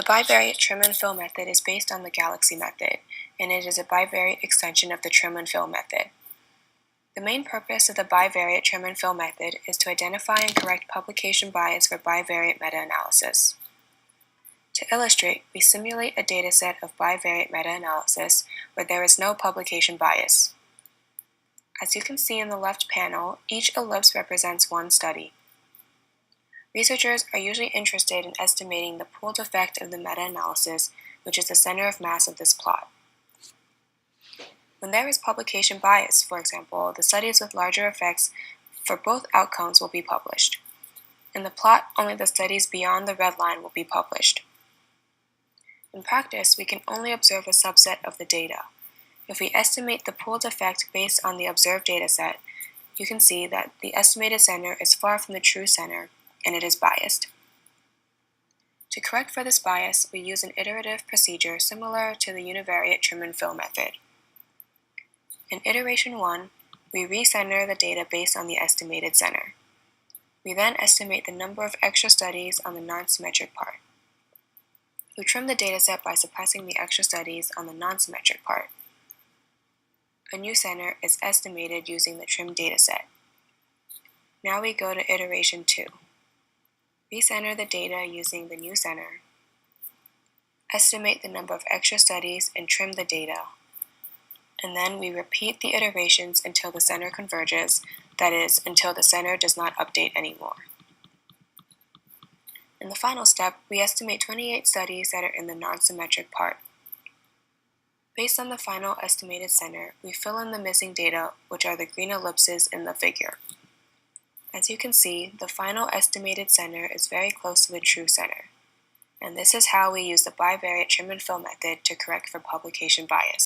The bivariate trim and fill method is based on the galaxy method, and it is a bivariate extension of the trim and fill method. The main purpose of the bivariate trim and fill method is to identify and correct publication bias for bivariate meta-analysis. To illustrate, we simulate a dataset of bivariate meta-analysis where there is no publication bias. As you can see in the left panel, each ellipse represents one study. Researchers are usually interested in estimating the pooled effect of the meta-analysis, which is the center of mass of this plot. When there is publication bias, for example, the studies with larger effects for both outcomes will be published. In the plot, only the studies beyond the red line will be published. In practice, we can only observe a subset of the data. If we estimate the pooled effect based on the observed dataset, you can see that the estimated center is far from the true center, and it is biased. To correct for this bias, we use an iterative procedure similar to the univariate trim and fill method. In iteration 1, we recenter the data based on the estimated center. We then estimate the number of extra studies on the non-symmetric part. We trim the dataset by suppressing the extra studies on the non-symmetric part. A new center is estimated using the trimmed dataset. Now we go to iteration 2. Recenter the data using the new center, estimate the number of extra studies, and trim the data. And then we repeat the iterations until the center converges, that is, until the center does not update anymore. In the final step, we estimate 28 studies that are in the non-symmetric part. Based on the final estimated center, we fill in the missing data, which are the green ellipses in the figure. As you can see, the final estimated center is very close to the true center. And this is how we use the bivariate trim and fill method to correct for publication bias.